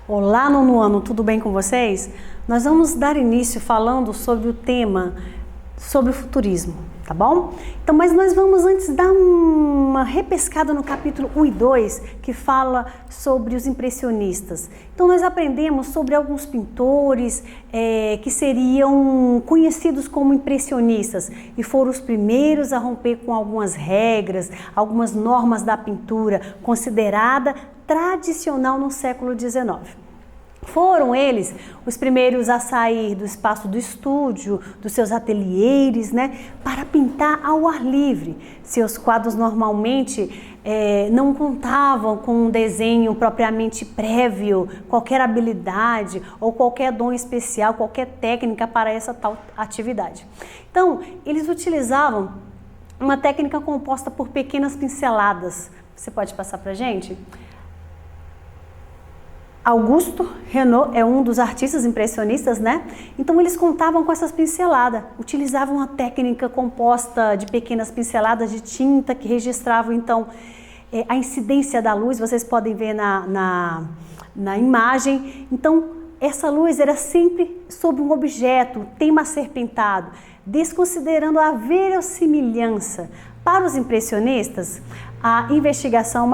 Olá, nono ano, tudo bem com vocês? Nós vamos dar início falando sobre o tema, sobre o futurismo, tá bom? Então, mas nós vamos antes dar uma repescada no capítulo 1 e 2, que fala sobre os impressionistas. Então, nós aprendemos sobre alguns pintores que seriam conhecidos como impressionistas e foram os primeiros a romper com algumas regras, algumas normas da pintura considerada tradicional no século XIX. Foram eles os primeiros a sair do espaço do estúdio, dos seus ateliês, para pintar ao ar livre. Seus quadros normalmente não contavam com um desenho propriamente prévio, qualquer habilidade ou qualquer dom especial, qualquer técnica para essa tal atividade. Então, eles utilizavam uma técnica composta por pequenas pinceladas. Você pode passar para a gente? Augusto Renoir é um dos artistas impressionistas, Então eles contavam com essas pinceladas, utilizavam uma técnica composta de pequenas pinceladas de tinta que registravam então a incidência da luz, vocês podem ver na imagem. Então essa luz era sempre sobre um objeto, tema a ser pintado, desconsiderando a verossimilhança. Para os impressionistas, a investigação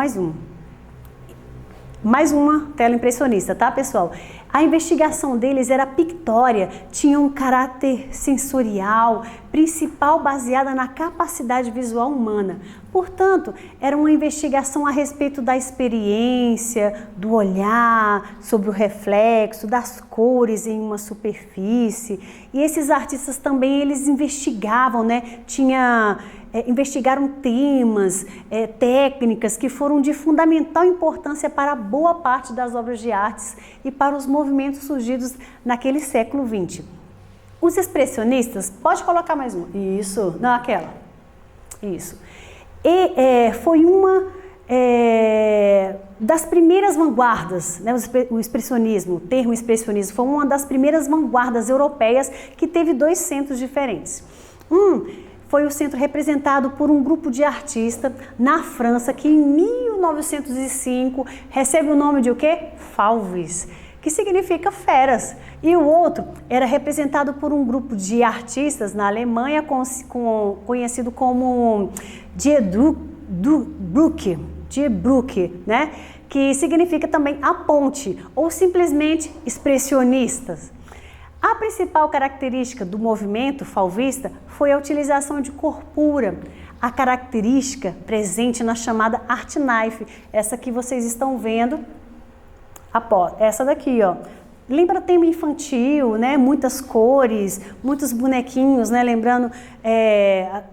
mais uma tela impressionista, tá, pessoal? A investigação deles era pictória, tinha um caráter sensorial, principal baseada na capacidade visual humana. Portanto, era uma investigação a respeito da experiência, do olhar, sobre o reflexo, das cores em uma superfície. E esses artistas também, eles investigavam, investigaram temas, técnicas que foram de fundamental importância para boa parte das obras de artes e para os movimentos surgidos naquele século XX. Os expressionistas, pode colocar mais uma, isso, não aquela, isso. E foi uma das primeiras vanguardas, o expressionismo, o termo expressionismo, foi uma das primeiras vanguardas europeias que teve dois centros diferentes. Foi o centro representado por um grupo de artistas na França que em 1905 recebe o nome de o quê? Fauves, que significa feras. E o outro era representado por um grupo de artistas na Alemanha conhecido como Die Brücke, que significa também a ponte ou simplesmente expressionistas. A principal característica do movimento fauvista foi a utilização de cor pura, a característica presente na chamada art knife, essa que vocês estão vendo, essa daqui, ó. Lembra tema infantil, muitas cores, muitos bonequinhos, lembrando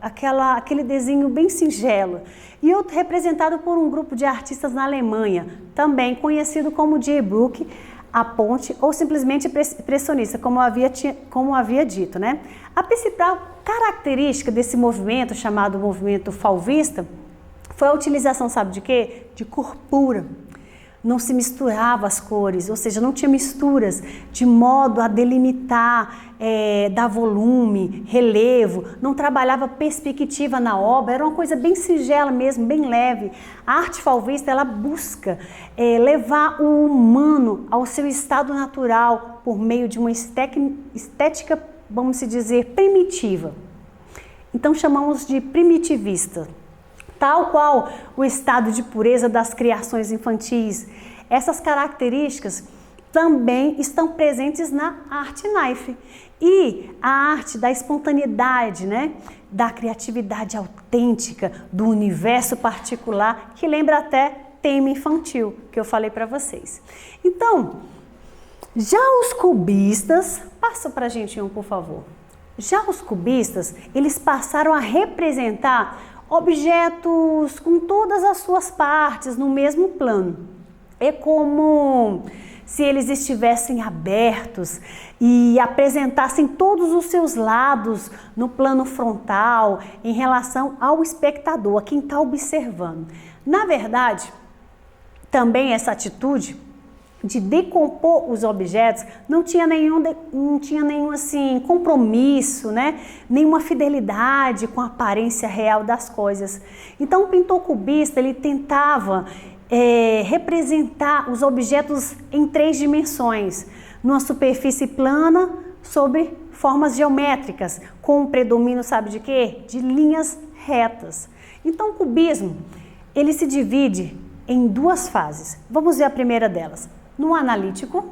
aquele desenho bem singelo. E outro representado por um grupo de artistas na Alemanha, também conhecido como Die Brücke, a ponte, ou simplesmente impressionista, como havia dito, A principal característica desse movimento, chamado movimento fauvista, foi a utilização, sabe de quê? De cor pura. Não se misturava as cores, ou seja, não tinha misturas, de modo a delimitar, dar volume, relevo, não trabalhava perspectiva na obra, era uma coisa bem singela mesmo, bem leve. A arte fauvista, ela busca levar o humano ao seu estado natural por meio de uma estética, vamos dizer, primitiva. Então chamamos de primitivista. Tal qual o estado de pureza das criações infantis. Essas características também estão presentes na art knife. E a arte da espontaneidade, da criatividade autêntica, do universo particular, que lembra até tema infantil, que eu falei para vocês. Então, já os cubistas, passa para a gente um, por favor. Já os cubistas, eles passaram a representar objetos com todas as suas partes no mesmo plano. É como se eles estivessem abertos e apresentassem todos os seus lados no plano frontal em relação ao espectador, a quem está observando. Na verdade, também essa atitude de decompor os objetos não tinha nenhum assim, compromisso, nenhuma fidelidade com a aparência real das coisas. Então o pintor cubista, ele tentava representar os objetos em 3 dimensões, numa superfície plana sobre formas geométricas, com um predomínio, sabe de quê? De linhas retas. Então, o cubismo, ele se divide em 2 fases. Vamos ver a primeira delas. No analítico,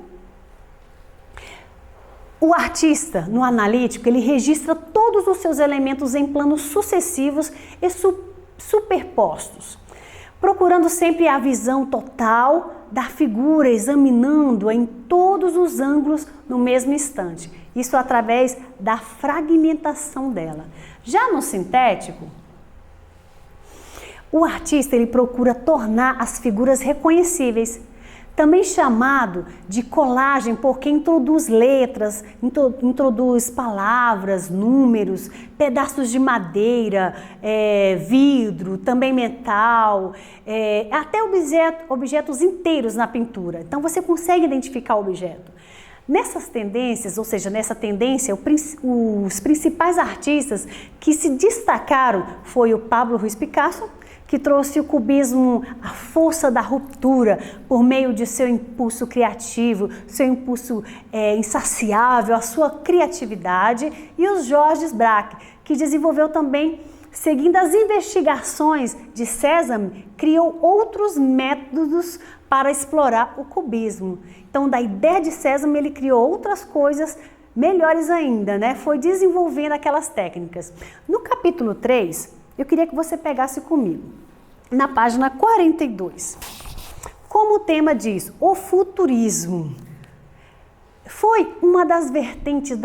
o artista, no analítico, ele registra todos os seus elementos em planos sucessivos e superpostos, procurando sempre a visão total da figura, examinando-a em todos os ângulos no mesmo instante. Isso através da fragmentação dela. Já no sintético, o artista ele procura tornar as figuras reconhecíveis, também chamado de colagem, porque introduz letras, introduz palavras, números, pedaços de madeira, vidro, também metal, até objetos inteiros na pintura. Então você consegue identificar o objeto. Nessas tendências, ou seja, nessa tendência, os principais artistas que se destacaram foi o Pablo Ruiz Picasso, que trouxe o cubismo, a força da ruptura, por meio de seu impulso criativo, seu impulso insaciável, a sua criatividade, e o Georges Braque, que desenvolveu também, seguindo as investigações de Cézanne, criou outros métodos para explorar o cubismo. Então, da ideia de Cézanne, ele criou outras coisas melhores ainda, né? Foi desenvolvendo aquelas técnicas. No capítulo 3, eu queria que você pegasse comigo, na página 42. Como o tema diz, o futurismo foi uma das vertentes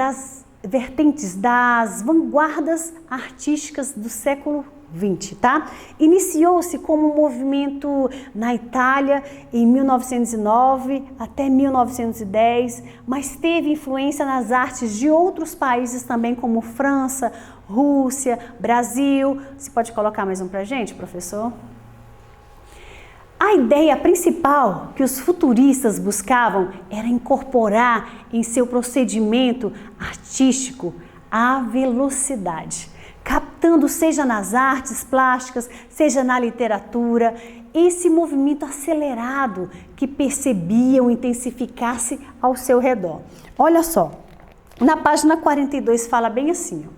das vanguardas artísticas do século XX, tá? Iniciou-se como um movimento na Itália em 1909 até 1910, mas teve influência nas artes de outros países também, como França, Rússia, Brasil. Você pode colocar mais um pra gente, professor? A ideia principal que os futuristas buscavam era incorporar em seu procedimento artístico a velocidade, captando, seja nas artes plásticas, seja na literatura, esse movimento acelerado que percebiam intensificar-se ao seu redor. Olha só, na página 42 fala bem assim, ó.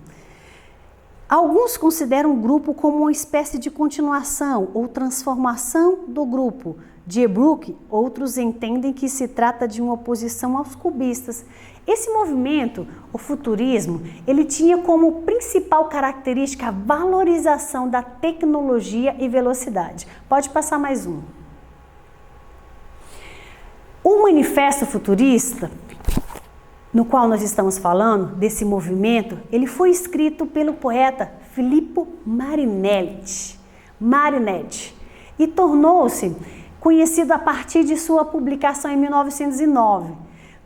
Alguns consideram o grupo como uma espécie de continuação ou transformação do grupo de Brooke, outros entendem que se trata de uma oposição aos cubistas. Esse movimento, o futurismo, ele tinha como principal característica a valorização da tecnologia e velocidade. Pode passar mais um. O Manifesto Futurista, no qual nós estamos falando, desse movimento, ele foi escrito pelo poeta Filippo Marinetti e tornou-se conhecido a partir de sua publicação em 1909.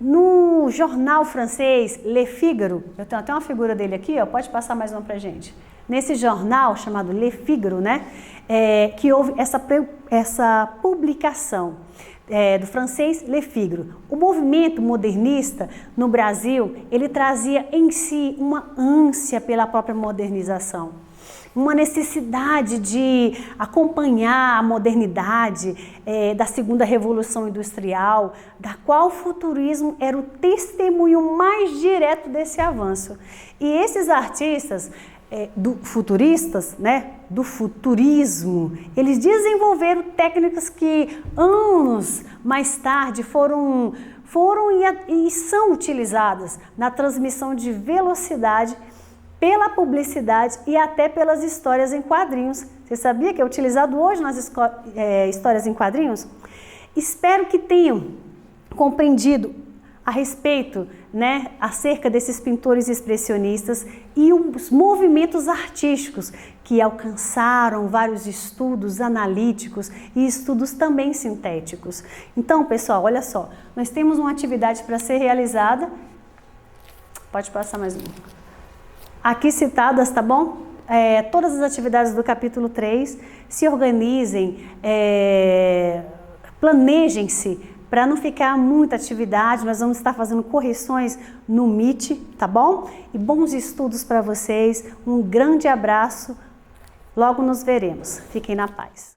No jornal francês Le Figaro, eu tenho até uma figura dele aqui, ó, pode passar mais uma pra gente. Nesse jornal chamado Le Figaro, né, que houve essa publicação do francês Le Figaro. O movimento modernista no Brasil, ele trazia em si uma ânsia pela própria modernização, uma necessidade de acompanhar a modernidade da segunda revolução industrial, da qual o futurismo era o testemunho mais direto desse avanço. E esses artistas futuristas, né, do futurismo, eles desenvolveram técnicas que anos mais tarde foram e são utilizadas na transmissão de velocidade pela publicidade e até pelas histórias em quadrinhos. Você sabia que é utilizado hoje nas histórias em quadrinhos? Espero que tenham compreendido a respeito, né, acerca desses pintores expressionistas e os movimentos artísticos que alcançaram vários estudos analíticos e estudos também sintéticos. Então, pessoal, olha só, nós temos uma atividade para ser realizada. Pode passar mais uma. Aqui citadas, tá bom? Todas as atividades do capítulo 3, se organizem, planejem-se, para não ficar muita atividade, nós vamos estar fazendo correções no Meet, tá bom? E bons estudos para vocês, um grande abraço, logo nos veremos. Fiquem na paz.